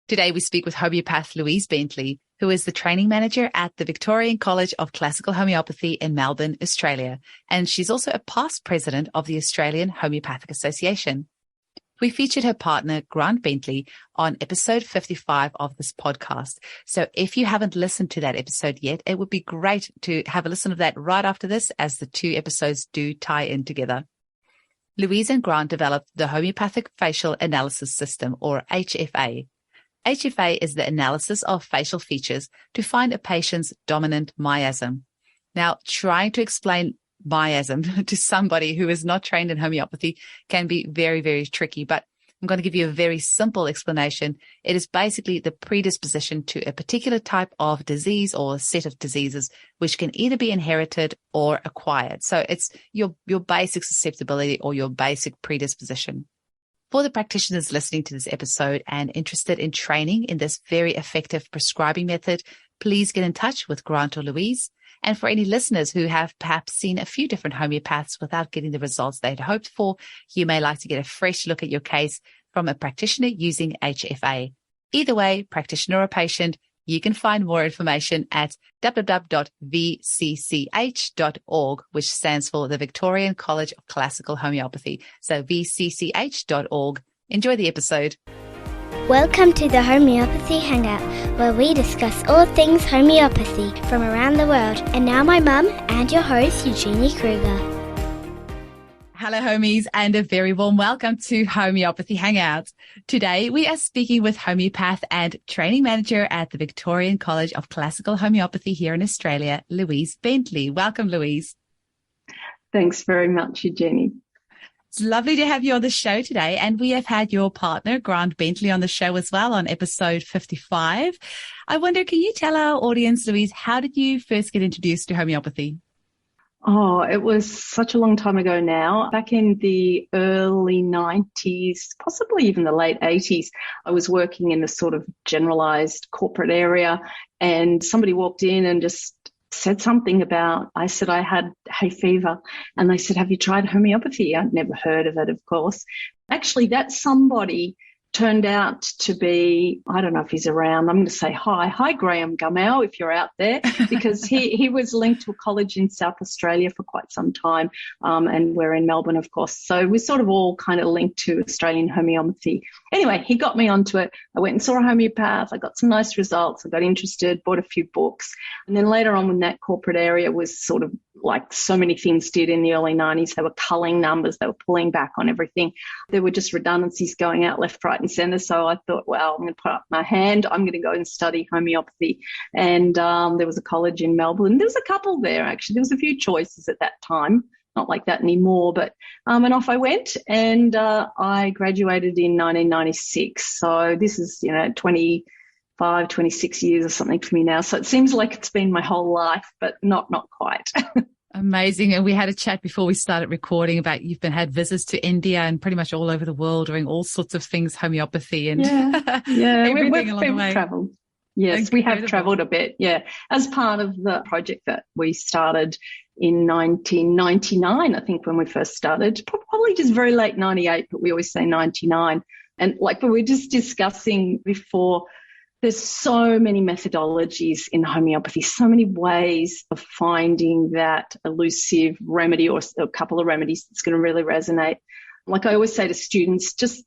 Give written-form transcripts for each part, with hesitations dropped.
Today we speak with homeopath Louise Bentley, who is the training manager at the Victorian College of Classical Homeopathy in Melbourne, Australia, and she's also a past president of the Australian Homeopathic Association. We featured her partner, Grant Bentley, on episode 55 of this podcast. So if you haven't listened to that episode yet, it would be great to have a listen of that right after this, as the two episodes do tie in together. Louise and Grant developed the Homeopathic Facial Analysis System, or HFA. HFA is the analysis of facial features to find a patient's dominant miasm. Now, trying to explain miasm to somebody who is not trained in homeopathy can be very, very tricky, but I'm going to give you a very simple explanation. It is basically the predisposition to a particular type of disease or set of diseases, which can either be inherited or acquired. So it's your basic susceptibility or your basic predisposition. For the practitioners listening to this episode and interested in training in this very effective prescribing method, please get in touch with Grant or Louise. And for any listeners who have perhaps seen a few different homeopaths without getting the results they'd hoped for, you may like to get a fresh look at your case from a practitioner using HFA. Either way, practitioner or patient, you can find more information at www.vcch.org, which stands for the Victorian College of Classical Homeopathy. So vcch.org. Enjoy the episode. Welcome to the Homeopathy Hangout, where we discuss all things homeopathy from around the world. And now my mum and your host, Eugenie Kruger. Hello, homies, and a very warm welcome to Homeopathy Hangout. Today, we are speaking with homeopath and training manager at the Victorian College of Classical Homeopathy here in Australia, Louise Bentley. Welcome, Louise. Thanks very much, Eugenie. It's lovely to have you on the show today, and we have had your partner, Grant Bentley, on the show as well on episode 55. I wonder, can you tell our audience, Louise, how did you first get introduced to homeopathy? Oh, it was such a long time ago now. Back in the early 90s, possibly even the late 80s, I was working in the sort of generalized corporate area, and somebody walked in and just said something about, I said I had hay fever, and they said, have you tried homeopathy? I'd never heard of it, of course. Actually, that somebody turned out to be, I don't know if he's around, I'm going to say hi Graham Gummel, if you're out there, because he was linked to a college in South Australia for quite some time, and we're in Melbourne, of course. So we're sort of all kind of linked to Australian homeopathy. Anyway, he got me onto it. I went and saw a homeopath. I got some nice results. I got interested, bought a few books. And then later on, when that corporate area was sort of like so many things did in the early 90s, they were culling numbers, they were pulling back on everything. There were just redundancies going out left, right and centre. So I thought, well, I'm going to put up my hand. I'm going to go and study homeopathy. And there was a college in Melbourne. There was a couple there, actually. There was a few choices at that time. Not like that anymore, but and off I went, and I graduated in 1996. So this is, 26 years or something for me now. So it seems like it's been my whole life, but not quite. Amazing. And we had a chat before we started recording about you've had visits to India and pretty much all over the world doing all sorts of things, homeopathy and everything along the way. Traveled. Yes, we have travelled a bit, as part of the project that we started in 1999, I think, when we first started, probably just very late 98, but we always say 99. And like we were just discussing before, there's so many methodologies in homeopathy, so many ways of finding that elusive remedy or a couple of remedies that's going to really resonate. Like I always say to students, just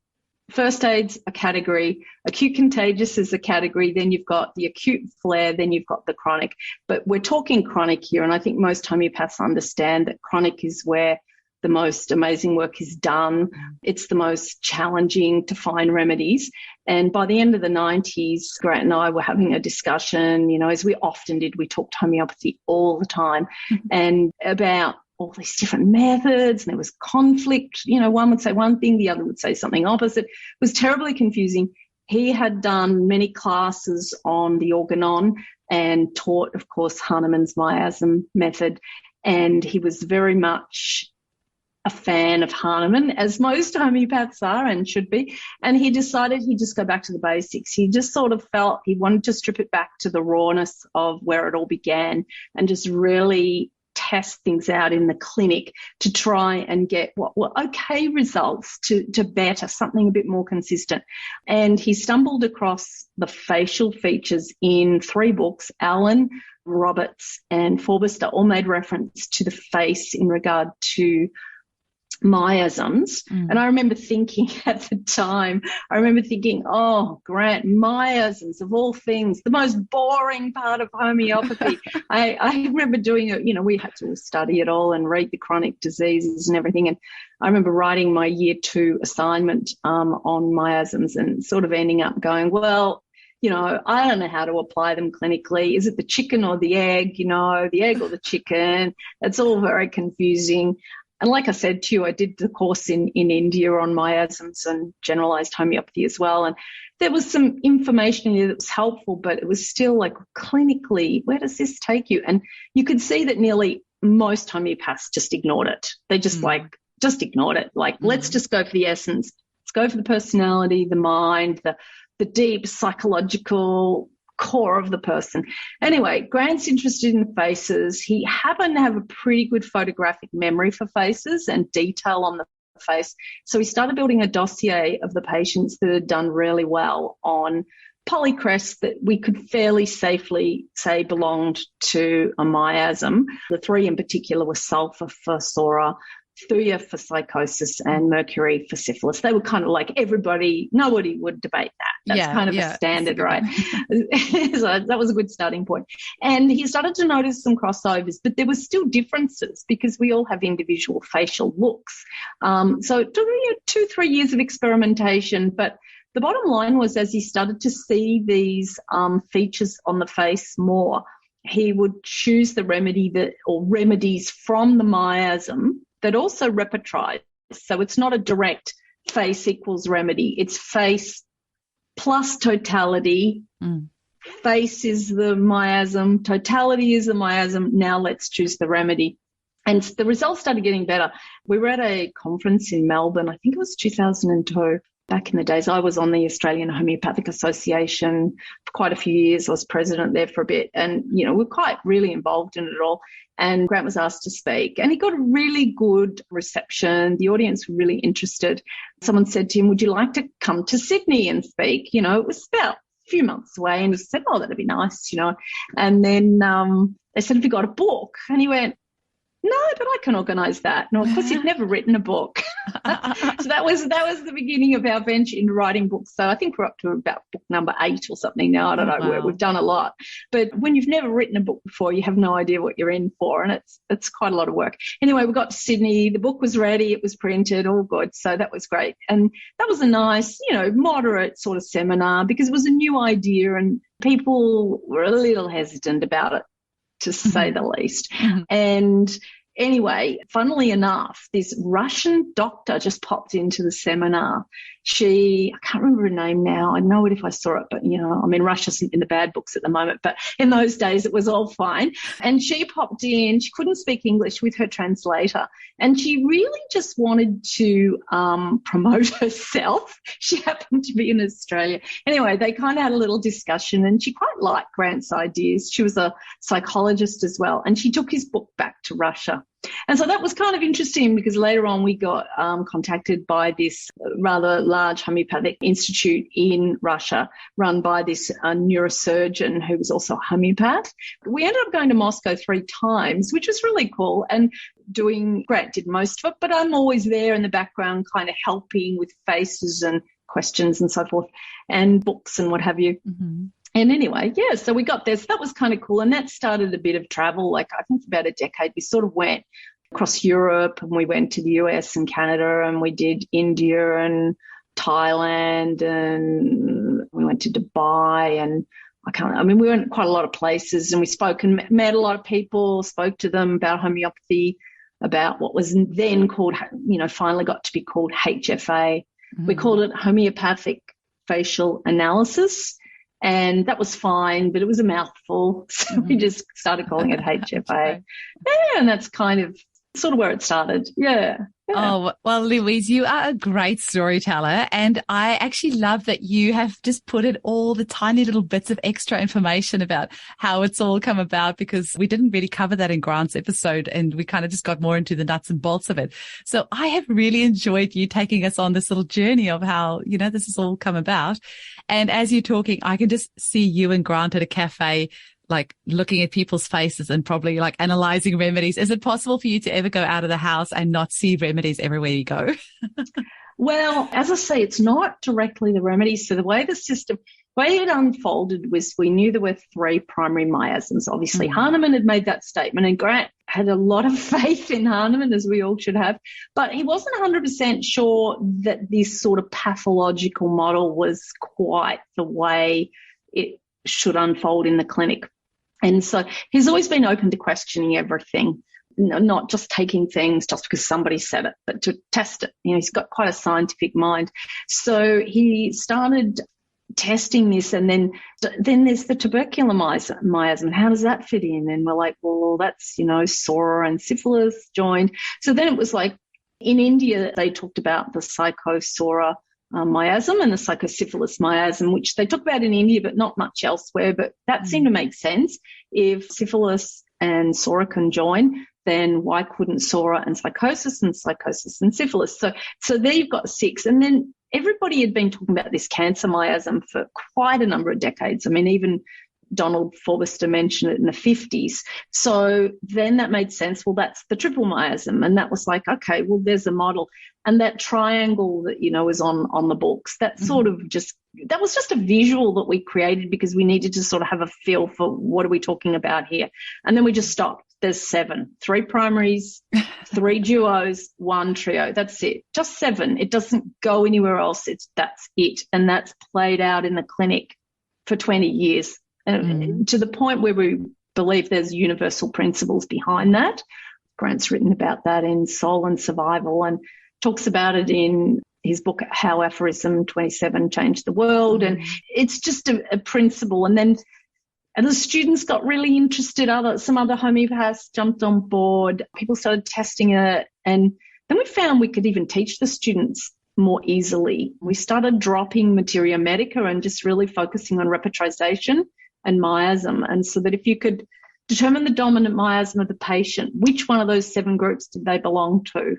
first aid's a category, acute contagious is a category, then you've got the acute flare, then you've got the chronic. But we're talking chronic here, and I think most homeopaths understand that chronic is where the most amazing work is done. It's the most challenging to find remedies. And by the end of the 90s, Grant and I were having a discussion, as we often did. We talked homeopathy all the time and about all these different methods, and there was conflict. One would say one thing, the other would say something opposite. It was terribly confusing. He had done many classes on the organon and taught, of course, Hahnemann's miasm method, and he was very much a fan of Hahnemann, as most homeopaths are and should be, and he decided he'd just go back to the basics. He just sort of felt he wanted to strip it back to the rawness of where it all began and just really test things out in the clinic to try and get what were okay results to better, something a bit more consistent. And he stumbled across the facial features in 3 books. Allen, Roberts and Forbuster all made reference to the face in regard to miasms. And I remember thinking at the time, oh, Grant, miasms of all things, the most boring part of homeopathy. I remember doing it, we had to study it all and read the chronic diseases and everything. And I remember writing my year 2 assignment on miasms and sort of ending up going, well, I don't know how to apply them clinically. Is it the chicken or the egg? The egg or the chicken? It's all very confusing. And like I said to you, I did the course in India on miasms and generalized homeopathy as well. And there was some information in there that was helpful, but it was still like clinically, where does this take you? And you could see that nearly most homeopaths just ignored it. They just just ignored it. Let's just go for the essence. Let's go for the personality, the mind, the deep psychological core of the person. Anyway, Grant's interested in faces. He happened to have a pretty good photographic memory for faces and detail on the face. So he started building a dossier of the patients that had done really well on polycrests that we could fairly safely say belonged to a miasm. The 3 in particular were sulfur for Sora, Thuya for psychosis, and Mercury for syphilis. They were kind of like nobody would debate that. That's kind of a standard, right? So that was a good starting point. And he started to notice some crossovers, but there were still differences because we all have individual facial looks. So it took 2-3 years of experimentation, but the bottom line was as he started to see these features on the face more, he would choose the remedies from the miasm that also repertorize. So it's not a direct face equals remedy. It's face plus totality. Face is the miasm. Totality is the miasm. Now let's choose the remedy. And the results started getting better. We were at a conference in Melbourne. I think it was 2002. Back in the days, I was on the Australian Homeopathic Association for quite a few years. I was president there for a bit and, we're quite really involved in it all. And Grant was asked to speak and he got a really good reception. The audience were really interested. Someone said to him, would you like to come to Sydney and speak? It was about a few months away and he said, oh, that'd be nice, And then they said, have you got a book? And he went, no, but I can organise that. No, of course, he'd never written a book. So that was the beginning of our venture into writing books. So I think we're up to about book number 8 or something now. I don't know. Wow. We've done a lot. But when you've never written a book before, you have no idea what you're in for, and it's quite a lot of work. Anyway, we got to Sydney. The book was ready. It was printed, all good. So that was great. And that was a nice, moderate sort of seminar because it was a new idea and people were a little hesitant about it, to say the least. And anyway, funnily enough, this Russian doctor just popped into the seminar. I can't remember her name now. I'd know it if I saw it, but, Russia's in the bad books at the moment, but in those days it was all fine. And she popped in. She couldn't speak English with her translator. And she really just wanted to promote herself. She happened to be in Australia. Anyway, they kind of had a little discussion and she quite liked Grant's ideas. She was a psychologist as well. And she took his book back to Russia. And so that was kind of interesting because later on we got contacted by this rather large homeopathic institute in Russia run by this neurosurgeon who was also a homeopath. We ended up going to Moscow 3 times, which was really cool, and Grant did most of it, but I'm always there in the background kind of helping with faces and questions and so forth and books and what have you. And anyway, so we got there. So that was kind of cool. And that started a bit of travel. I think about a decade, we sort of went across Europe and we went to the US and Canada and we did India and Thailand and we went to Dubai and we went quite a lot of places and we spoke and met a lot of people, spoke to them about homeopathy, about what was then called, finally got to be called HFA. We called it Homeopathic Facial Analysis. And that was fine, but it was a mouthful. So we just started calling it HFA. And that's kind of sort of where it started. Yeah. Oh, well, Louise, you are a great storyteller. And I actually love that you have just put in all the tiny little bits of extra information about how it's all come about, because we didn't really cover that in Grant's episode and we kind of just got more into the nuts and bolts of it. So I have really enjoyed you taking us on this little journey of how, this has all come about. And as you're talking, I can just see you and Grant at a cafe, like looking at people's faces and probably like analyzing remedies. Is it possible for you to ever go out of the house and not see remedies everywhere you go? Well, as I say, it's not directly the remedies. So the way it unfolded was we knew there were 3 primary miasms. Obviously, Hahnemann had made that statement, and Grant had a lot of faith in Hahnemann, as we all should have. But he wasn't 100% sure that this sort of pathological model was quite the way it should unfold in the clinic. And so he's always been open to questioning everything, not just taking things just because somebody said it, but to test it. He's got quite a scientific mind. So he started testing this, and then there's the tubercular miasm. How does that fit in? And we're like, well, that's, sora and syphilis joined. So then it was like, in India, they talked about the psychosora miasm and the psychosyphilis miasm, which they talk about in India, but not much elsewhere. But that seemed to make sense. If syphilis and sora can join, then why couldn't sora and psychosis and syphilis? So there you've got 6. And then everybody had been talking about this cancer miasm for quite a number of decades. I mean, even Donald Forbuster mentioned it in the 50s. So then that made sense. Well, that's the triple miasm. And that was like, okay, well, there's a model. And that triangle that, is on the books, that sort of that was just a visual that we created because we needed to sort of have a feel for what are we talking about here. And then we just stopped. There's 7, 3 primaries, 3 duos, 1 trio. That's it. Just 7. It doesn't go anywhere else. That's it. And that's played out in the clinic for 20 years. To the point where we believe there's universal principles behind that. Grant's written about that in Soul and Survival and talks about it in his book, How Aphorism 27 Changed the World. And it's just a principle. And the students got really interested. Some other homeopaths jumped on board. People started testing it. And then we found we could even teach the students more easily. We started dropping materia medica and just really focusing on repetrization and miasm. And so that if you could determine the dominant miasm of the patient, which one of those 7 groups did they belong to?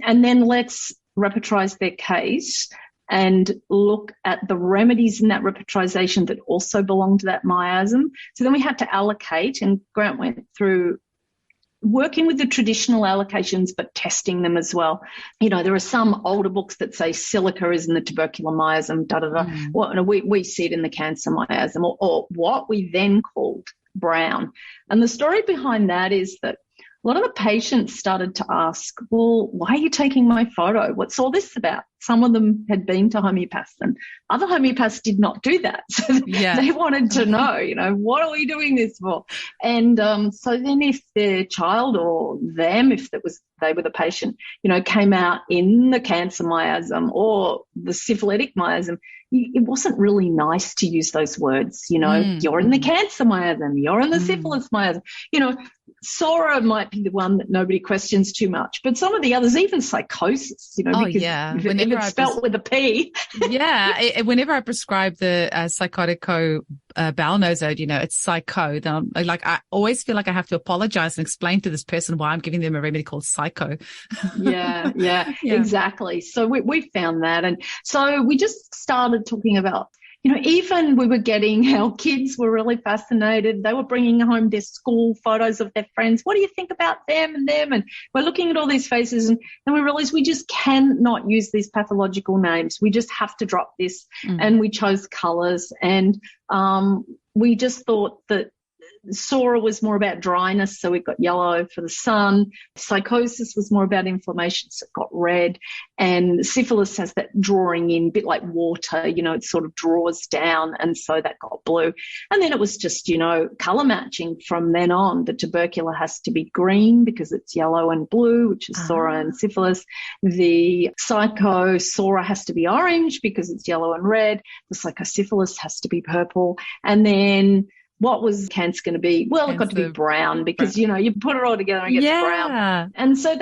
And then let's repetrize their case and look at the remedies in that repetrization that also belong to that miasm. So then we had to allocate, and Grant went through working with the traditional allocations but testing them as well. There are some older books that say silica is in the tubercular miasm, Well, we see it in the cancer miasm, or what we then called brown. And the story behind that is that a lot of the patients started to ask, well, why are you taking my photo? What's all this about? Some of them had been to homeopaths, and other homeopaths did not do that. So they wanted to know, what are we doing this for? And so then if their child or them, if they were the patient, came out in the cancer miasm or the syphilitic miasm, it wasn't really nice to use those words. You're in the cancer miasm, you're in the syphilis miasm. Sora might be the one that nobody questions too much, but some of the others, even psychosis, because if it's spelt with a P. Whenever I prescribe the psychotico bowel nosode, it's psycho, then I always feel like I have to apologize and explain to this person why I'm giving them a remedy called psycho. Yeah, exactly. So we found that. And so we just started talking about, even we were getting, our kids were really fascinated. They were bringing home their school photos of their friends. What do you think about them and them? And we're looking at all these faces, and we realized we just cannot use these pathological names. We just have to drop this. And we chose colors, and we just thought that Sora was more about dryness, so it got yellow for the sun. Psychosis was more about inflammation, so it got red. And syphilis has that drawing in, a bit like water, it sort of draws down, and so that got blue. And then it was just, colour matching from then on. The tubercular has to be green because it's yellow and blue, which is Sora and syphilis. The psychosora has to be orange because it's yellow and red. The psychosyphilis has to be purple. And then What was cancer going to be? Well, it got to be brown because, you put it all together and it gets brown. And so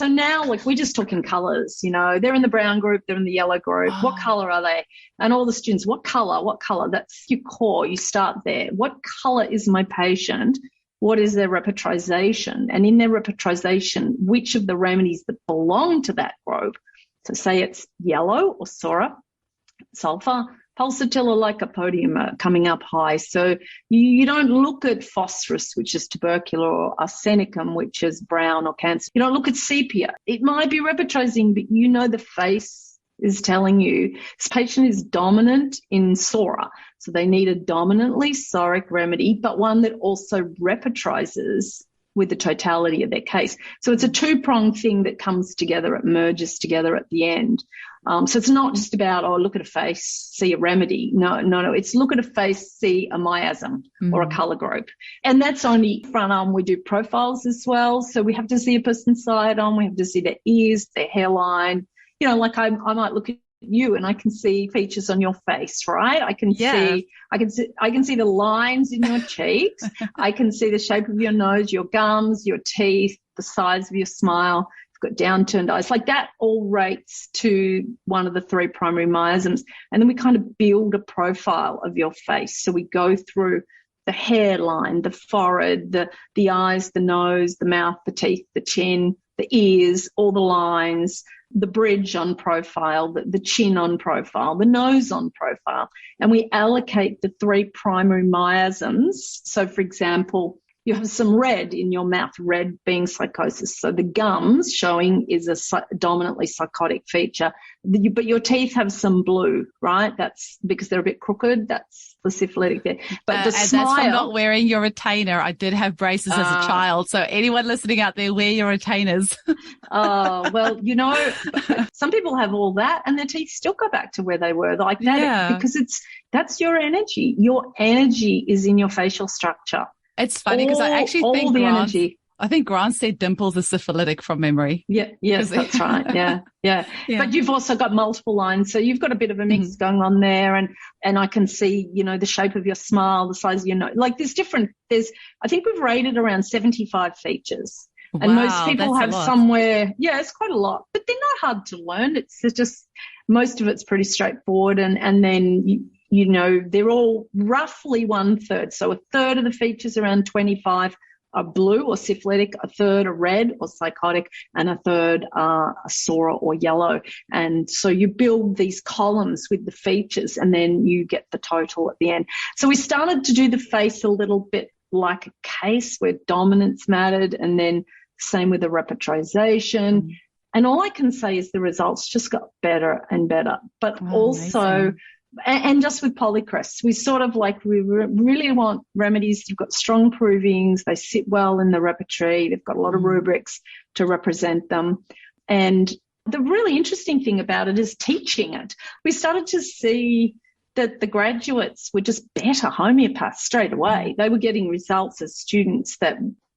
now, like, we're just talking colours, they're in the brown group, they're in the yellow group. What colour are they? And all the students, what colour? That's your core. You start there. What colour is my patient? What is their repertorization? And in their repertorization, which of the remedies that belong to that group? So say it's yellow or Sora, sulfur, pulsatilla, lycopodium are coming up high. So you don't look at phosphorus, which is tubercular, or arsenicum, which is brown or cancer. You don't look at sepia. It might be repertrizing, but the face is telling you this patient is dominant in Sora. So they need a dominantly soric remedy, but one that also repertrizes with the totality of their case. So it's a two-pronged thing that comes together, it merges together at the end. So it's not just about, look at a face, see a remedy. No. It's look at a face, see a miasm or a colour group. And that's only front arm. We do profiles as well. So we have to see a person's side arm. We have to see their ears, their hairline. Like I might look at you and I can see features on your face, right? I can see the lines in your cheeks. I can see the shape of your nose, your gums, your teeth, the size of your smile. You've got downturned eyes. Like that all rates to one of the three primary miasms. And then we kind of build a profile of your face. So we go through the hairline, the forehead, the eyes, the nose, the mouth, the teeth, the chin, the ears, all the lines, the bridge on profile, the chin on profile, the nose on profile. And we allocate the three primary miasms. So, for example, you have some red in your mouth, red being psychosis. So the gums showing is a dominantly psychotic feature, but your teeth have some blue, right? That's because they're a bit crooked. That's the syphilitic there. But the smile. That's from not wearing your retainer. I did have braces as a child. So anyone listening out there, wear your retainers. Well, some people have all that and their teeth still go back to where they were like that because that's your energy. Your energy is in your facial structure. It's funny because I actually think Grant said dimples are syphilitic from memory. Yes, that's right. Yeah. But you've also got multiple lines, so you've got a bit of a mix going on there, and I can see, the shape of your smile, the size of your nose. Like I think we've rated around 75 features. Wow, and most people have somewhere, it's quite a lot, but they're not hard to learn. It's just most of it's pretty straightforward, and then they're all roughly 1/3. So a third of the features, around 25, are blue or syphilitic, a third are red or psychotic, and a third are Sora or yellow. And so you build these columns with the features and then you get the total at the end. So we started to do the face a little bit like a case where dominance mattered, and then same with the repertorization. And all I can say is the results just got better and better. But also, amazing. And just with polycrests, we sort of we really want remedies. You've got strong provings. They sit well in the repertory. They've got a lot of rubrics to represent them. And the really interesting thing about it is teaching it. We started to see that the graduates were just better homeopaths straight away. They were getting results as students that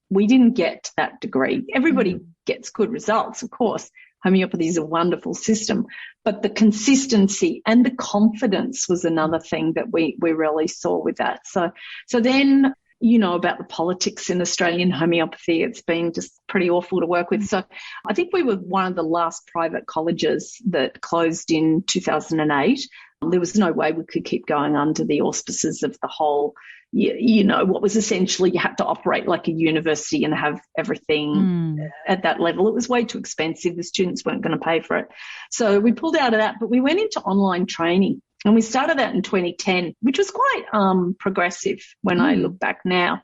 we didn't get to that degree. Everybody gets good results, of course. Homeopathy is a wonderful system, but the consistency and the confidence was another thing that we really saw with that. So then, about the politics in Australian homeopathy, it's been just pretty awful to work with. So I think we were one of the last private colleges that closed in 2008. There was no way we could keep going under the auspices of the whole, what was essentially you had to operate like a university and have everything at that level. It was way too expensive. The students weren't going to pay for it. So we pulled out of that, but we went into online training, and we started that in 2010, which was quite progressive when I look back now.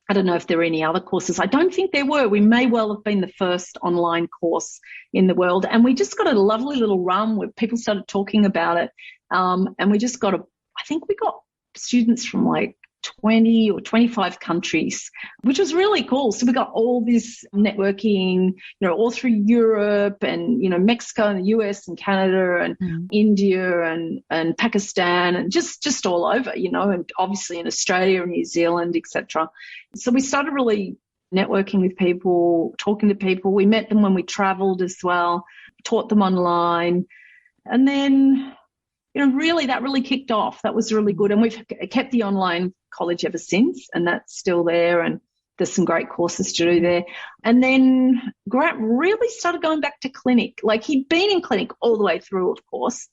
I don't know if there are any other courses. I don't think there were. We may well have been the first online course in the world. And we just got a lovely little run where people started talking about it. And we just got I think we got students from 20 or 25 countries, which was really cool. So we got all this networking, all through Europe and, Mexico and the US and Canada and India and Pakistan and just all over, and obviously in Australia and New Zealand, etc. So we started really networking with people, talking to people. We met them when we traveled as well, taught them online. And then, that really kicked off. That was really good. And we've kept the online college ever since, and that's still there, and there's some great courses to do there. And then Grant really started going back to clinic. Like, he'd been in clinic all the way through, of course,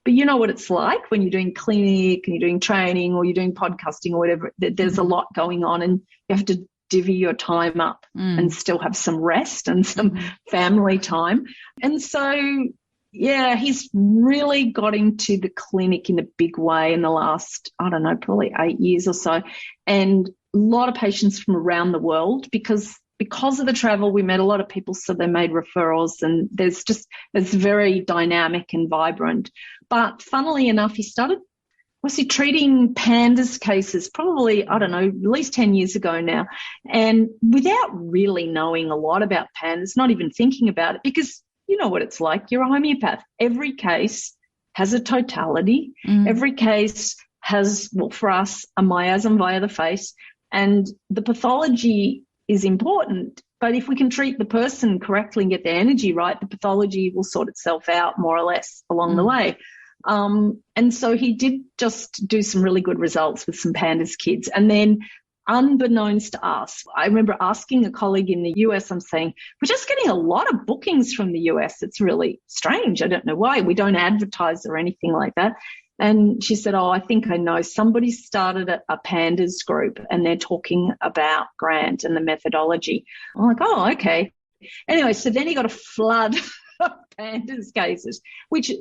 but you know what it's like when you're doing clinic and you're doing training or you're doing podcasting or whatever. There's a lot going on, and you have to divvy your time up and still have some rest and some family time. And so, yeah, he's really got into the clinic in a big way in the last, I don't know, probably 8 years or so. And a lot of patients from around the world, because of the travel, we met a lot of people, so they made referrals, and it's very dynamic and vibrant. But funnily enough, he started treating PANDAS cases probably, I don't know, at least 10 years ago now, and without really knowing a lot about PANDAS, not even thinking about it, because you know what it's like. You're a homeopath. Every case has a totality. Every case has, well, for us, a miasm via the face, and the pathology is important. But if we can treat the person correctly and get their energy right, the pathology will sort itself out more or less along the way. And so he did just do some really good results with some PANDAS kids. And then, unbeknownst to us, I remember asking a colleague in the US, I'm saying, we're just getting a lot of bookings from the US. It's really strange. I don't know why. We don't advertise or anything like that. And she said, oh, I think I know. Somebody started a PANDAS group, and they're talking about Grant and the methodology. I'm like, oh, okay. Anyway, so then he got a flood of PANDAS cases, which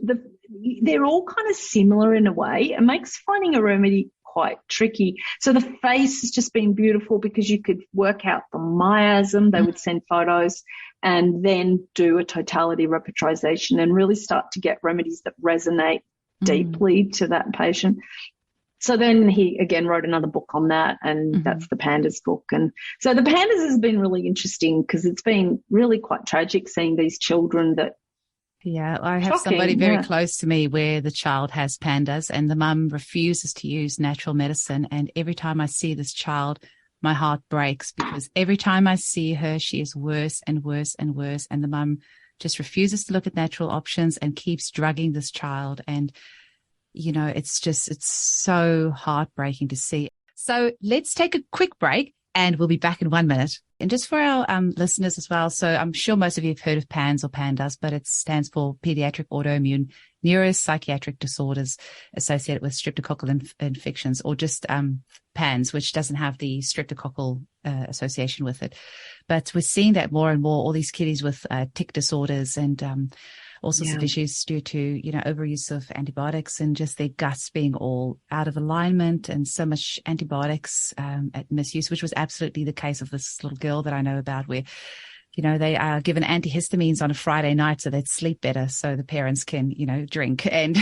they're all kind of similar in a way. It makes finding a remedy quite tricky. So the face has just been beautiful because you could work out the miasm. They would send photos and then do a totality repertorization and really start to get remedies that resonate deeply to that patient. So then he again wrote another book on that, and that's the PANDAS book. And so the PANDAS has been really interesting because it's been really quite tragic seeing these children that. Yeah, I have somebody very close to me where the child has PANDAS and the mum refuses to use natural medicine. And every time I see this child, my heart breaks, because every time I see her, she is worse and worse and worse. And the mum just refuses to look at natural options and keeps drugging this child. And, you know, it's so heartbreaking to see. So let's take a quick break and we'll be back in 1 minute. And just for our listeners as well, so I'm sure most of you have heard of PANS or PANDAS, but it stands for Pediatric Autoimmune Neuropsychiatric Disorders Associated with Streptococcal Infections, or just PANS, which doesn't have the streptococcal association with it. But we're seeing that more and more, all these kiddies with tic disorders and all sorts of issues due to, you know, overuse of antibiotics and just their guts being all out of alignment and so much antibiotics at misuse, which was absolutely the case of this little girl that I know about, where, you know, they are given antihistamines on a Friday night so they'd sleep better, so the parents can, you know, drink, and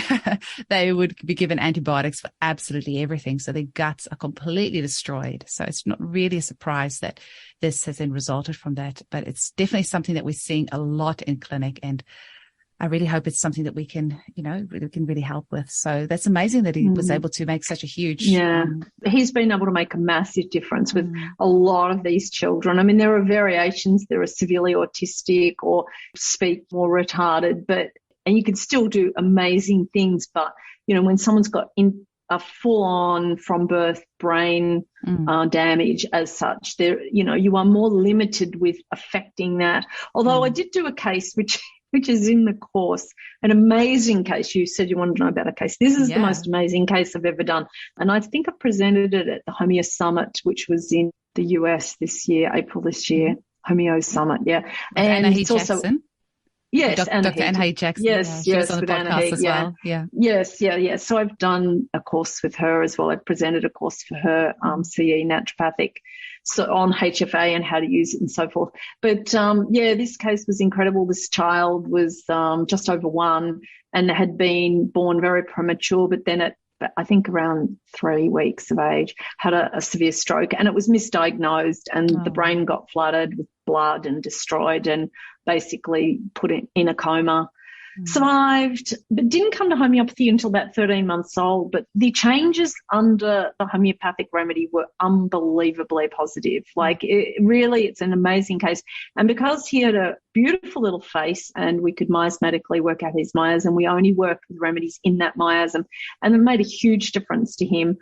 they would be given antibiotics for absolutely everything. So their guts are completely destroyed. So it's not really a surprise that this has then resulted from that, but it's definitely something that we're seeing a lot in clinic, and I really hope it's something that we can, you know, we can really help with. So that's amazing that he was able to make such a huge. Yeah, he's been able to make a massive difference with a lot of these children. I mean, there are variations. There are severely autistic or speak more retarded, and you can still do amazing things. But, you know, when someone's got a full-on from birth brain damage as such, there, you know, you are more limited with affecting that. Although I did do a case which is in the course, an amazing case. You said you wanted to know about a case. This is the most amazing case I've ever done. And I think I presented it at the Homeo Summit, which was in the US April this year, Homeo Summit, And Anna it's also, Jackson. Yes, Dr. Anna H. Jackson. Yes, she was on the with podcast Anna as well. Yeah. Yes. So I've done a course with her as well. I presented a course for her, CE naturopathic, so on HFA and how to use it and so forth. But this case was incredible. This child was just over 1 and had been born very premature, but then at I think around 3 weeks of age, had a severe stroke, and it was misdiagnosed, and the brain got flooded with blood and destroyed and basically put it in a coma. Survived, but didn't come to homeopathy until about 13 months old. But the changes under the homeopathic remedy were unbelievably positive. Like, it's an amazing case. And because he had a beautiful little face and we could miasmatically work out his miasm, we only worked with remedies in that miasm, and it made a huge difference to him.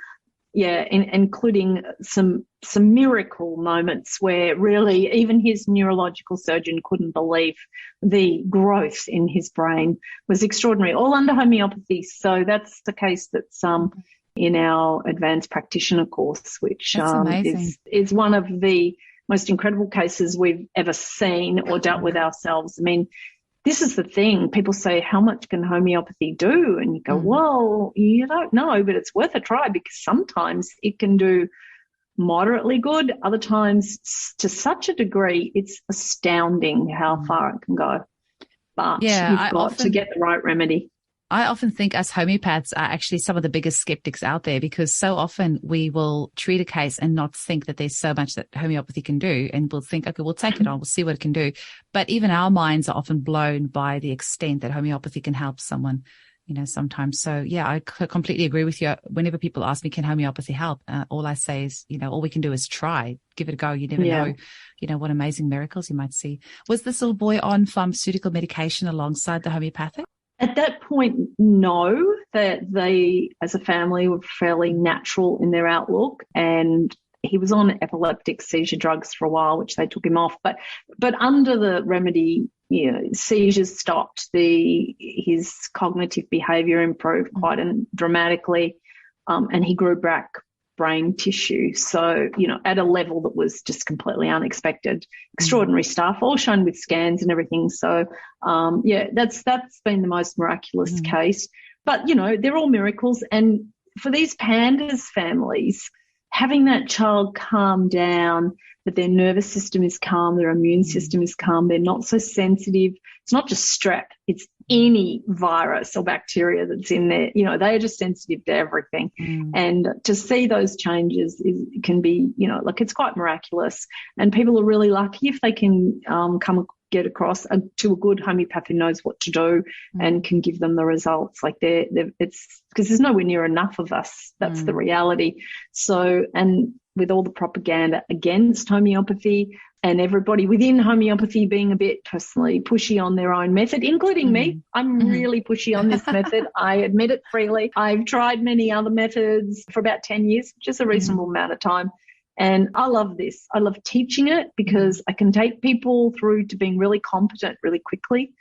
including some miracle moments where really even his neurological surgeon couldn't believe the growth in his brain was extraordinary, all under homeopathy. So that's the case that's in our advanced practitioner course, which is one of the most incredible cases we've ever seen or dealt with ourselves. I mean, this is the thing. People say, how much can homeopathy do? And you go, well, you don't know, but it's worth a try, because sometimes it can do moderately good. Other times, to such a degree, it's astounding how far it can go. But you've got to get the right remedy. I often think us homeopaths are actually some of the biggest skeptics out there, because so often we will treat a case and not think that there's so much that homeopathy can do. And we'll think, okay, we'll take it on, we'll see what it can do. But even our minds are often blown by the extent that homeopathy can help someone, sometimes. So yeah, I completely agree with you. Whenever people ask me, can homeopathy help? All I say is, all we can do is try, give it a go. You never know, what amazing miracles you might see. Was this little boy on pharmaceutical medication alongside the homeopathic? At that point, no, that they, as a family, were fairly natural in their outlook, and he was on epileptic seizure drugs for a while, which they took him off. But under the remedy, seizures stopped. His cognitive behaviour improved quite dramatically, and he grew back brain tissue. So, at a level that was just completely unexpected. Extraordinary stuff, all shown with scans and everything. So, that's been the most miraculous case. But, they're all miracles. And for these PANDAS families, having that child calm down, that their nervous system is calm, their immune system is calm, they're not so sensitive. It's not just strep, it's any virus or bacteria that's in there. They are just sensitive to everything. And to see those changes can be, it's quite miraculous. And people are really lucky if they can get across to a good homeopath who knows what to do and can give them the results. It's because there's nowhere near enough of us. That's the reality. So, and with all the propaganda against homeopathy and everybody within homeopathy being a bit personally pushy on their own method, including me. I'm really pushy on this method. I admit it freely. I've tried many other methods for about 10 years, which is a reasonable amount of time. And I love this. I love teaching it because I can take people through to being really competent really quickly.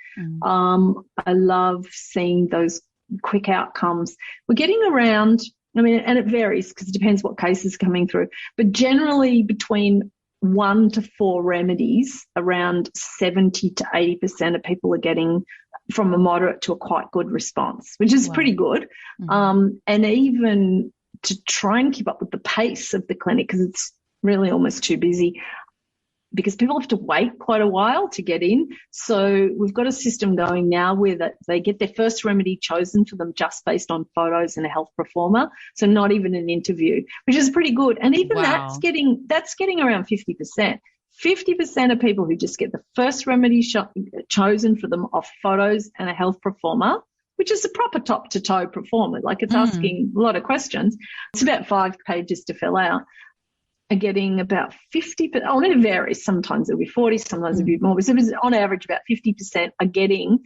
I love seeing those quick outcomes. We're getting around, and it varies because it depends what case is coming through, but generally between 1 to 4 remedies, around 70 to 80% of people are getting from a moderate to a quite good response, which is pretty good. And even to try and keep up with the pace of the clinic, because it's really almost too busy, because people have to wait quite a while to get in. So we've got a system going now where that they get their first remedy chosen for them just based on photos and a health performer, so not even an interview, which is pretty good. And even that's getting around 50%. 50% of people who just get the first remedy chosen for them off photos and a health performer, which is a proper top-to-toe performer. It's asking a lot of questions. It's about 5 pages to fill out. Are getting about 50%. It varies. Sometimes it'll be 40, sometimes it'll be more. But on average, about 50% are getting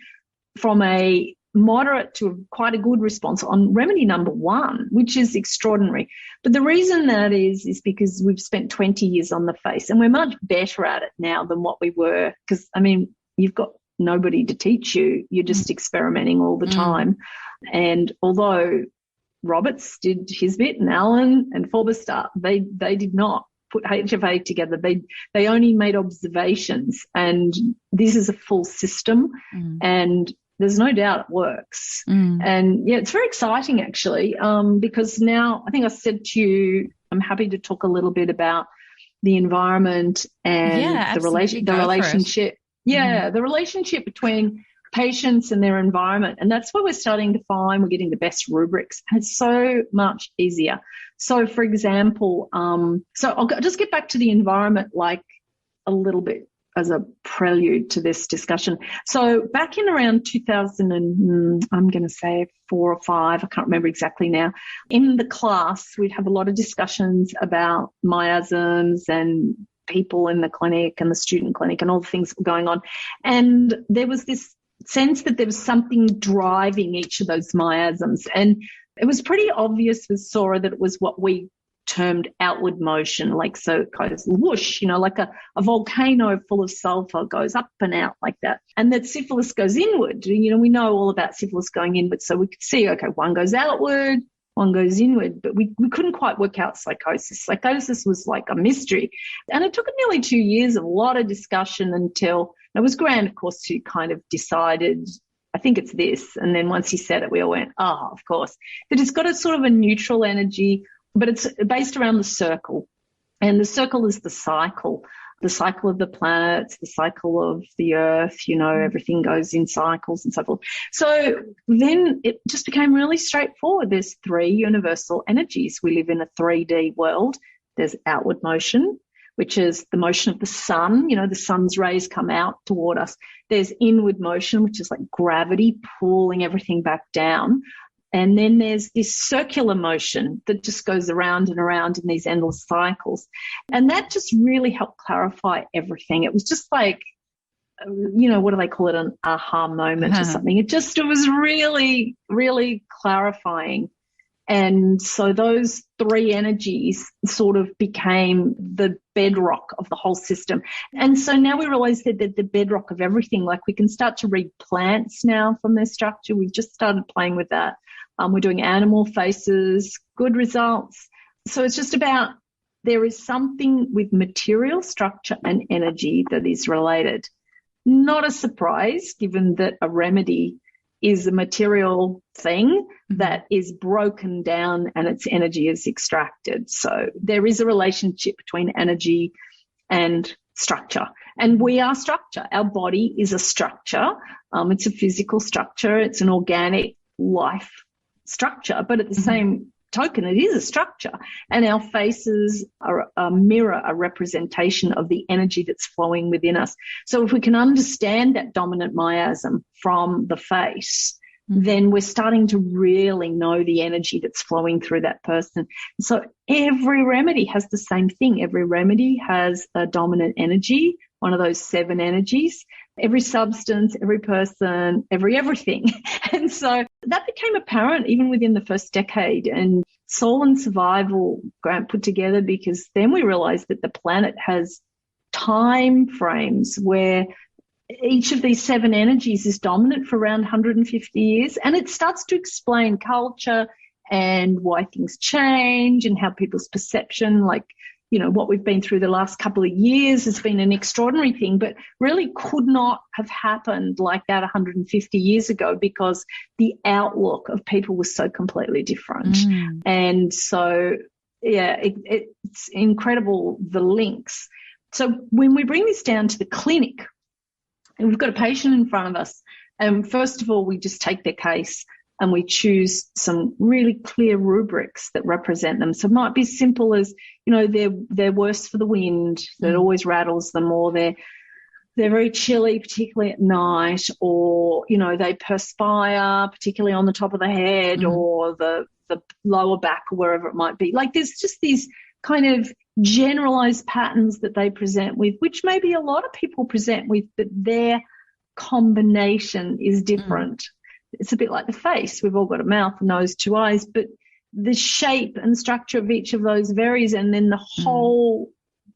from a moderate to quite a good response on remedy number 1, which is extraordinary. But the reason that is because we've spent 20 years on the face, and we're much better at it now than what we were. Because, you've got nobody to teach you. You're just experimenting all the time. And although Roberts did his bit and Allen and Forbestar, they did not put HFA together. They only made observations, and this is a full system, and there's no doubt it works. And it's very exciting actually, because now I think I said to you, I'm happy to talk a little bit about the environment and the relationship. The relationship between patients and their environment. And that's what we're starting to find. We're getting the best rubrics. And it's so much easier. So, for example, so I'll just get back to the environment a little bit as a prelude to this discussion. So back in around 2000 and I'm going to say 4 or 5, I can't remember exactly now, in the class we'd have a lot of discussions about miasms and people in the clinic and the student clinic and all the things that were going on. And there was this sense that there was something driving each of those miasms. And it was pretty obvious with Sora that it was what we termed outward motion, like so it goes whoosh, like a volcano full of sulfur goes up and out like that. And that syphilis goes inward. We know all about syphilis going inward. So we could see, okay, one goes outward, one goes inward, but we couldn't quite work out psychosis. Psychosis was like a mystery. And it took nearly 2 years of a lot of discussion until it was Grant, of course, who kind of decided, I think it's this. And then once he said it, we all went, of course. That it's got a sort of a neutral energy, but it's based around the circle. And the circle is the cycle of the planets, the cycle of the earth, everything goes in cycles and so forth. So then it just became really straightforward. There's 3 universal energies. We live in a 3D world. There's outward motion, which is the motion of the sun. The sun's rays come out toward us. There's inward motion, which is like gravity pulling everything back down. And then there's this circular motion that just goes around and around in these endless cycles. And that just really helped clarify everything. It was just like, what do they call it? An aha moment or something. It was really, really clarifying. And so those 3 energies sort of became the bedrock of the whole system. And so now we realize that they're the bedrock of everything. Like we can start to read plants now from their structure. We've just started playing with that. We're doing animal faces, good results. So it's just about there is something with material structure and energy that is related. Not a surprise, given that a remedy is a material thing that is broken down and its energy is extracted. So there is a relationship between energy and structure. And we are structure. Our body is a structure. It's a physical structure. It's an organic life structure. But at the same token, it is a structure. And our faces are a mirror, a representation of the energy that's flowing within us. So if we can understand that dominant miasm from the face, then we're starting to really know the energy that's flowing through that person. So every remedy has the same thing. Every remedy has a dominant energy, one of those 7 energies, every substance, every person, everything. And so that became apparent even within the first decade. And Soul and Survival Grant put together because then we realized that the planet has time frames where each of these 7 energies is dominant for around 150 years. And it starts to explain culture and why things change and how people's perception, like, what we've been through the last couple of years has been an extraordinary thing, but really could not have happened like that 150 years ago because the outlook of people was so completely different. And so, it's incredible, the links. So when we bring this down to the clinic, and we've got a patient in front of us, and first of all, we just take their case and we choose some really clear rubrics that represent them. So it might be as simple as, they're worse for the wind, that always rattles them, or they're very chilly, particularly at night, or, they perspire, particularly on the top of the head or the lower back or wherever it might be. Like there's just these kind of generalized patterns that they present with, which maybe a lot of people present with, but their combination is different. It's a bit like the face. We've all got a mouth, a nose, 2 eyes, but the shape and structure of each of those varies, and then the whole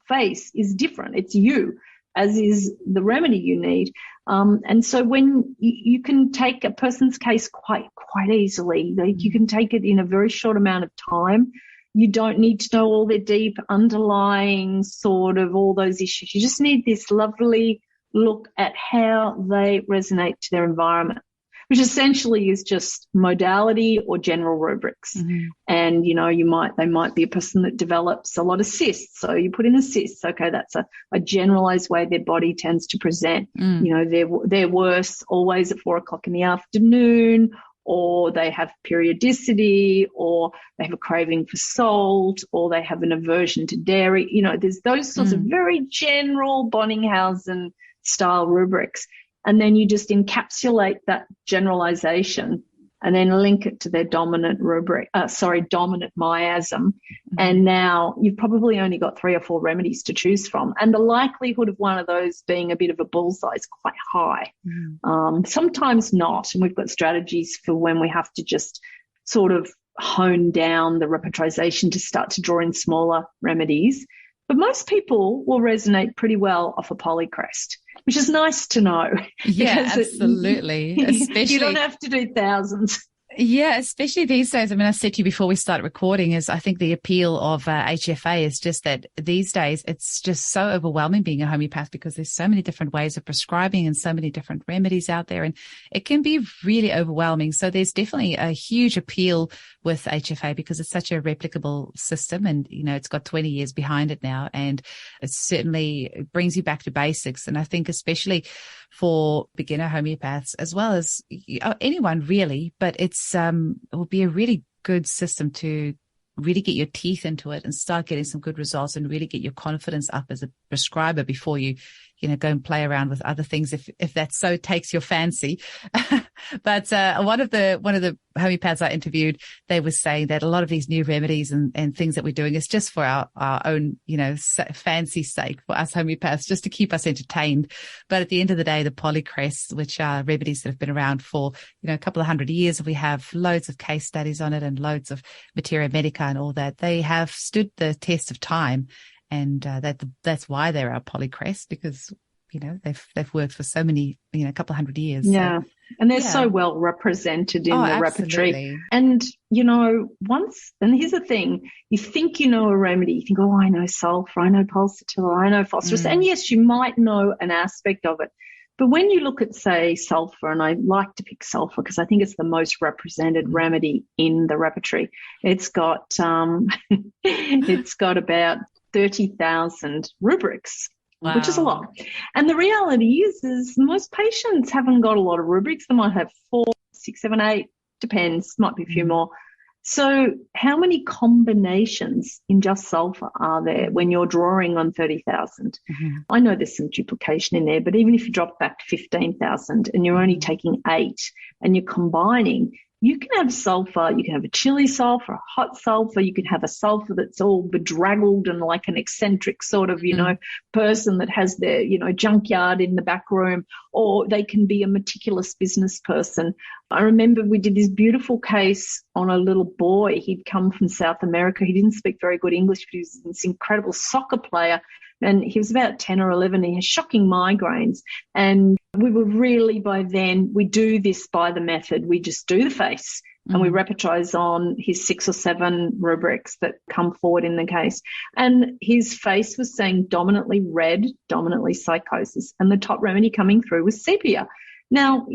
face is different. It's you, as is the remedy you need. And so when you can take a person's case quite easily, you can take it in a very short amount of time. You don't need to know all their deep underlying sort of all those issues. You just need this lovely look at how they resonate to their environment, which essentially is just modality or general rubrics. And, they might be a person that develops a lot of cysts. So you put in a cyst. Okay, that's a generalized way their body tends to present. They're worse always at 4:00 in the afternoon, or they have periodicity, or they have a craving for salt, or they have an aversion to dairy. There's those sorts of very general Bonninghausen style rubrics. And then you just encapsulate that generalization and then link it to their dominant dominant miasm. And now you've probably only got 3 or 4 remedies to choose from. And the likelihood of one of those being a bit of a bullseye is quite high. Sometimes not. And we've got strategies for when we have to just sort of hone down the repetization to start to draw in smaller remedies. But most people will resonate pretty well off a polycrest, which is nice to know. Yeah, absolutely. Especially, you don't have to do thousands. Yeah, especially these days. I mean, I said to you before we started recording is I think the appeal of HFA is just that these days it's just so overwhelming being a homeopath because there's so many different ways of prescribing and so many different remedies out there, and it can be really overwhelming. So there's definitely a huge appeal with HFA because it's such a replicable system, and, you know, it's got 20 years behind it now, and it certainly brings you back to basics. And I think especially for beginner homeopaths as well as anyone really, but it will be a really good system to really get your teeth into it and start getting some good results and really get your confidence up as a prescriber before you go and play around with other things if that so takes your fancy. But one of the homeopaths I interviewed, they were saying that a lot of these new remedies and things that we're doing is just for our own, fancy sake for us homeopaths, just to keep us entertained. But at the end of the day, the polycrests, which are remedies that have been around for, a couple of hundred years, we have loads of case studies on it and loads of materia medica and all that. They have stood the test of time. And that's why they're our polycrest, because they've worked for so many, a couple of hundred years. Yeah, so, and they're so well represented in the repertory. And and here's the thing: you think you know a remedy, you think, oh, I know sulfur, I know pulsatilla, I know phosphorus, and yes, you might know an aspect of it. But when you look at, say, sulfur, and I like to pick sulfur because I think it's the most represented remedy in the repertory. It's got about 30,000 rubrics, wow, which is a lot. And the reality is most patients haven't got a lot of rubrics. They might have 4, 6, 7, 8, depends, might be a few more. So how many combinations in just sulfur are there when you're drawing on 30,000? Mm-hmm. I know there's some duplication in there, but even if you drop back to 15,000 and you're only taking 8 and you're combining, you can have sulfur, you can have a chili sulfur, a hot sulfur, you can have a sulfur that's all bedraggled and like an eccentric sort of, person that has their, junkyard in the back room, or they can be a meticulous business person. I remember we did this beautiful case on a little boy. He'd come from South America. He didn't speak very good English, but he was this incredible soccer player. And he was about 10 or 11. He had shocking migraines. And we were really, by then, we do this by the method. We just do the face and we repertoise on his 6 or 7 rubrics that come forward in the case. And his face was saying dominantly red, dominantly psychosis. And the top remedy coming through was sepia. Now,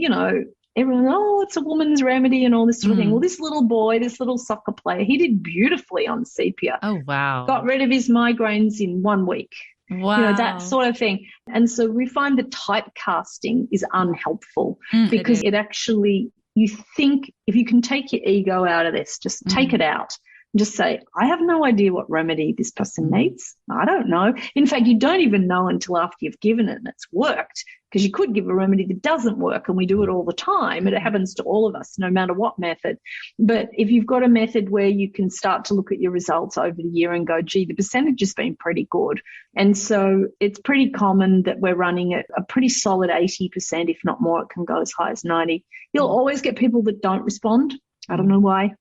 everyone, it's a woman's remedy and all this sort of thing. Well, this little boy, this little soccer player, he did beautifully on sepia. Oh, wow. Got rid of his migraines in 1 week. Wow. That sort of thing. And so we find the typecasting is unhelpful because it actually, you think if you can take your ego out of this, just take it out. And just say, I have no idea what remedy this person needs. I don't know. In fact, you don't even know until after you've given it and it's worked, because you could give a remedy that doesn't work, and we do it all the time, and it happens to all of us, no matter what method. But if you've got a method where you can start to look at your results over the year and go, gee, the percentage has been pretty good. And so it's pretty common that we're running at a pretty solid 80%, if not more. It can go as high as 90%. You'll always get people that don't respond. I don't know why.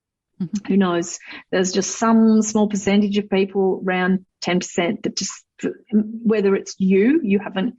Who knows? There's just some small percentage of people, around 10%, that just, whether it's you haven't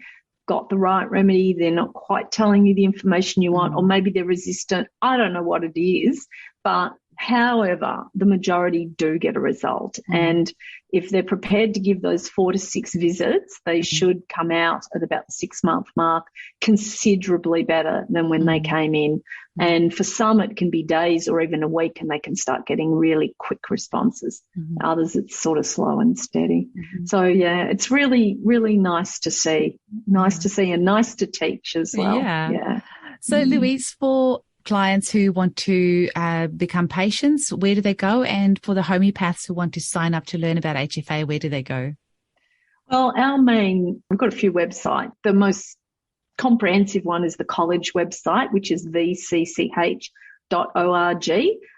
got the right remedy, they're not quite telling you the information you want, or maybe they're resistant. I don't know what it is, but however, the majority do get a result. And if they're prepared to give those 4 to 6 visits, they should come out at about the 6-month mark considerably better than when they came in. And for some, it can be days or even a week, and they can start getting really quick responses. Others, it's sort of slow and steady. So, yeah, it's really, really nice to see. Nice to see and nice to teach as well. Yeah. So, Louise, for clients who want to become patients, where do they go? And for the homeopaths who want to sign up to learn about HFA, where do they go? Well, we've got a few websites. The most comprehensive one is the college website, which is vcch.com.au.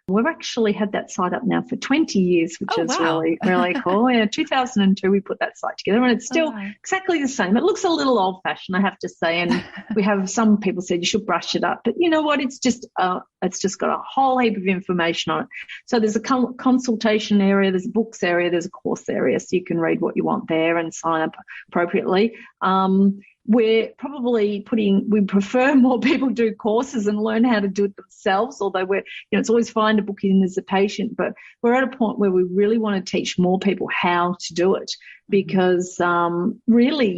We've actually had that site up now for 20 years, which is wow. really, really cool. Yeah, 2002 we put that site together, and it's still exactly the same. It looks a little old-fashioned, I have to say, and we have some people said you should brush it up, but you know what? It's just got a whole heap of information on it. So there's a consultation area, there's a books area, there's a course area, so you can read what you want there and sign up appropriately. We're probably we prefer more people do courses and learn how to do it themselves, although it's always fine to book in as a patient, but we're at a point where we really want to teach more people how to do it, because really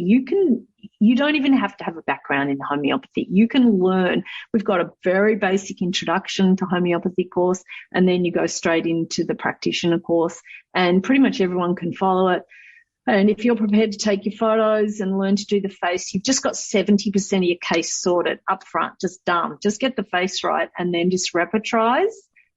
you don't even have to have a background in homeopathy. You can learn. We've got a very basic introduction to homeopathy course, and then you go straight into the practitioner course, and pretty much everyone can follow it. And if you're prepared to take your photos and learn to do the face, you've just got 70% of your case sorted up front, just done. Just get the face right and then just repertorize.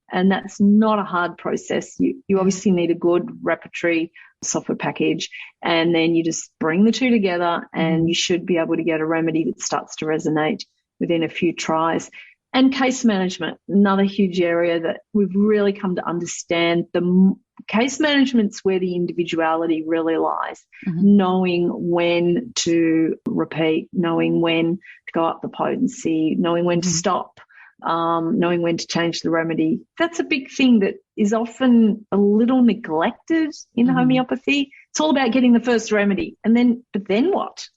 And that's not a hard process. You obviously need a good repertory software package, and then you just bring the two together and you should be able to get a remedy that starts to resonate within a few tries. And case management, another huge area that we've really come to understand. The case management's where the individuality really lies, knowing when to repeat, knowing when to go up the potency, knowing when to stop, knowing when to change the remedy. That's a big thing that is often a little neglected in homeopathy. It's all about getting the first remedy, but then what?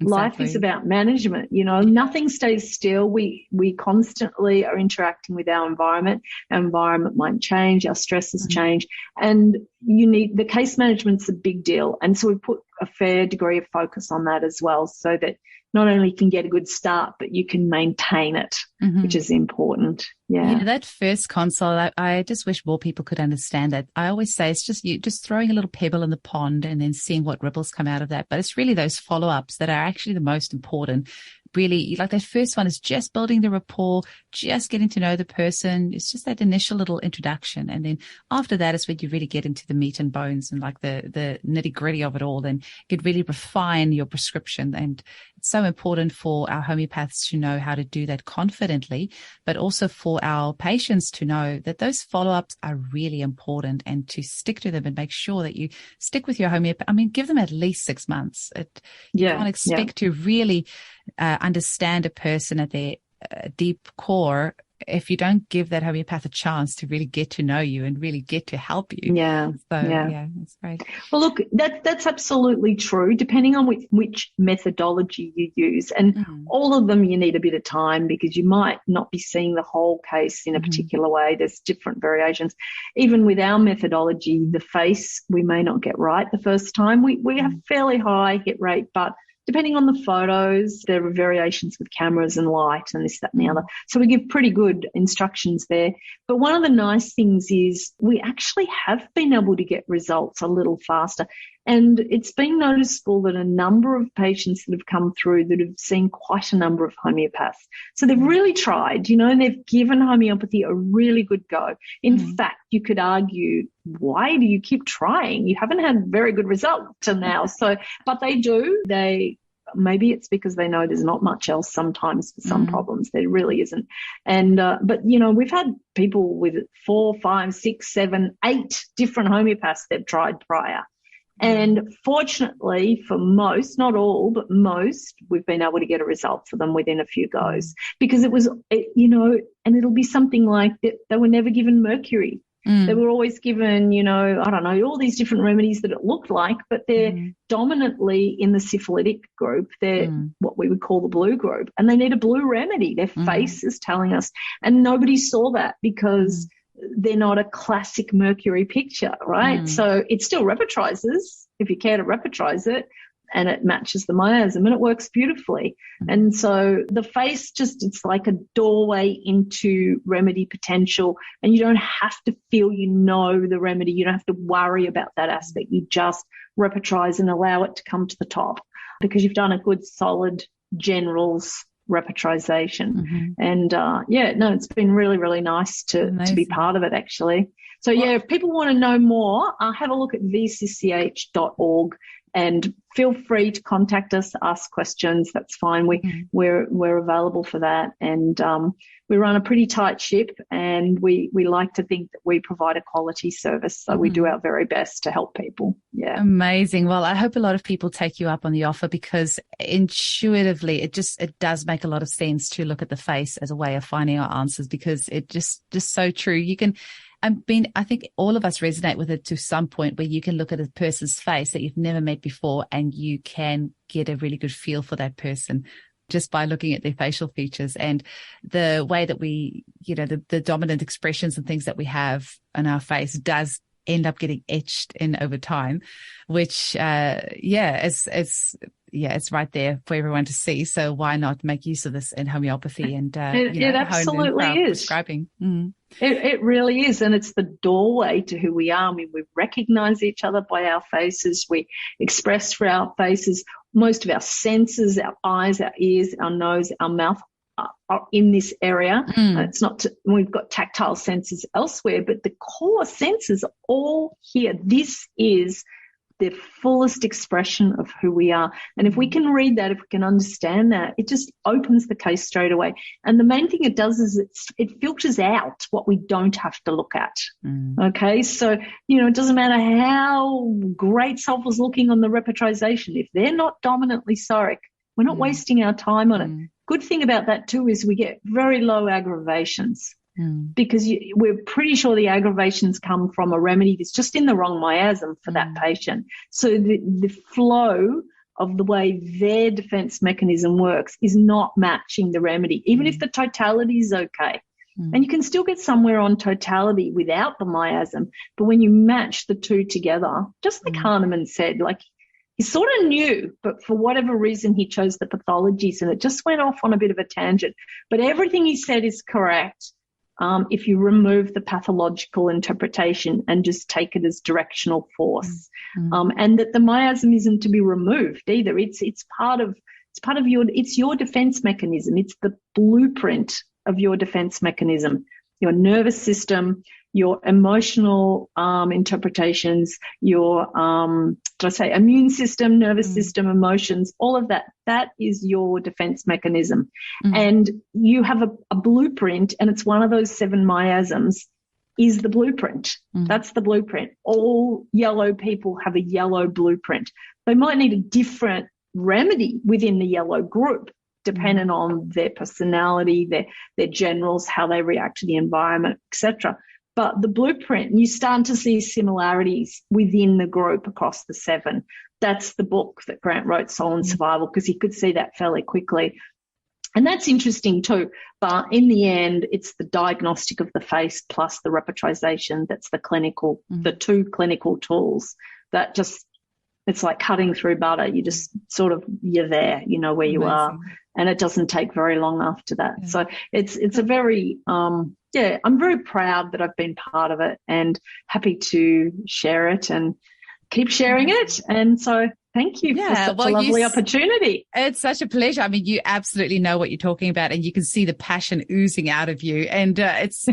Exactly. Life is about management. Nothing stays still. We constantly are interacting with our environment. Our environment might change. Our stresses change. And the case management's a big deal. And so we put a fair degree of focus on that as well, so that not only can get a good start, but you can maintain it, which is important. Yeah. That first consult, I just wish more people could understand that. I always say it's just you just throwing a little pebble in the pond and then seeing what ripples come out of that. But it's really those follow-ups that are actually the most important. Really, like that first one is just building the rapport, just getting to know the person. It's just that initial little introduction. And then after that is when you really get into the meat and bones and like the nitty gritty of it all. Then you could really refine your prescription. And it's so important for our homeopaths to know how to do that confidently, but also for our patients to know that those follow-ups are really important and to stick to them and make sure that you stick with your homeopath. I mean, give them at least 6 months. You can't expect to really understand a person at their deep core if you don't give that homeopath a chance to really get to know you and really get to help you. Yeah. So, yeah, that's great. Well, look, that's absolutely true, depending on which methodology you use. And all of them, you need a bit of time because you might not be seeing the whole case in a particular way. There's different variations. Even with our methodology, the face, we may not get right the first time. We have fairly high hit rate, but depending on the photos, there are variations with cameras and light and this, that, and the other. So we give pretty good instructions there. But one of the nice things is we actually have been able to get results a little faster. And it's been noticeable that a number of patients that have come through that have seen quite a number of homeopaths. So they've really tried, and they've given homeopathy a really good go. In fact, you could argue, why do you keep trying? You haven't had very good results till now. But they do. Maybe it's because they know there's not much else sometimes for some problems. There really isn't. And, but we've had people with 4, 5, 6, 7, 8 different homeopaths they've tried prior. And fortunately for most, not all, but most, we've been able to get a result for them within a few goes because it was, and it'll be something like that. They were never given mercury. They were always given, I don't know, all these different remedies that it looked like, but they're dominantly in the syphilitic group. They're what we would call the blue group, and they need a blue remedy. Their face is telling us, and nobody saw that because they're not a classic mercury picture, right? So it still repertorizes if you care to repertorize it, and it matches the miasm and it works beautifully. And so the face it's like a doorway into remedy potential, and you don't have to feel the remedy. You don't have to worry about that aspect. You just repertorize and allow it to come to the top because you've done a good solid generals repertorization. And it's been really, really nice to be part of it actually. So yeah, if people want to know more, have a look at vcch.org and feel free to contact us, ask questions. That's fine. We're available for that. And we run a pretty tight ship, and we like to think that we provide a quality service. So we do our very best to help people. Yeah. Amazing. Well, I hope a lot of people take you up on the offer, because intuitively it does make a lot of sense to look at the face as a way of finding our answers, because it just so true. I think all of us resonate with it to some point, where you can look at a person's face that you've never met before, and you can get a really good feel for that person just by looking at their facial features, and the way that we, the dominant expressions and things that we have on our face does end up getting etched in over time, which, it's right there for everyone to see. So why not make use of this in homeopathy and, it absolutely is prescribing. It really is. And it's the doorway to who we are. I mean, we recognize each other by our faces. We express through our faces. Most of our senses, our eyes, our ears, our nose, our mouth are in this area. It's not, we've got tactile senses elsewhere, but the core senses are all here. This is the fullest expression of who we are. And if we can read that, if we can understand that, it just opens the case straight away. And the main thing it does is it filters out what we don't have to look at. Okay. So, it doesn't matter how great self is looking on the repetization. If they're not dominantly psoric, we're not wasting our time on it. Good thing about that too is we get very low aggravations. Because we're pretty sure the aggravations come from a remedy that's just in the wrong miasm for that patient. So the flow of the way their defense mechanism works is not matching the remedy, even if the totality is okay. And you can still get somewhere on totality without the miasm. But when you match the two together, just like Hahnemann said, like, he sort of knew, but for whatever reason, he chose the pathologies, and it just went off on a bit of a tangent. But everything he said is correct. If you remove the pathological interpretation and just take it as directional force, and that the miasm isn't to be removed either. It's part of your defense mechanism. It's the blueprint of your defense mechanism, your nervous system, your emotional interpretations, your immune system, nervous system, emotions, all of that. That is your defense mechanism. And you have a blueprint, and it's one of those 7 miasms is the blueprint. That's the blueprint. All yellow people have a yellow blueprint. They might need a different remedy within the yellow group, depending on their personality, their generals, how they react to the environment, etc. But the blueprint, you start to see similarities within the group across the 7. That's the book that Grant wrote, Soul and Survival, because he could see that fairly quickly. And that's interesting too. But in the end, it's the diagnostic of the face plus the repetization that's the 2 clinical tools that just, it's like cutting through butter. You just you're there, you know where you are. And it doesn't take very long after that. Yeah. So it's a very, I'm very proud that I've been part of it, and happy to share it and keep sharing it. And so thank you for such a lovely opportunity. It's such a pleasure. I mean, you absolutely know what you're talking about, and you can see the passion oozing out of you. And it's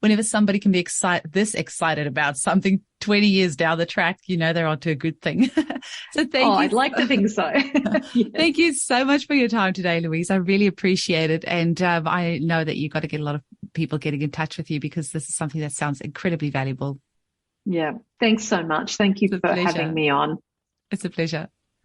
whenever somebody can be this excited about something 20 years down the track, they're onto a good thing. So thank you. I'd like to think so. Yes. Thank you so much for your time today, Louise. I really appreciate it. And I know that you've got to get a lot of people getting in touch with you, because this is something that sounds incredibly valuable. Yeah. Thanks so much. Thank you for having me on. It's a pleasure.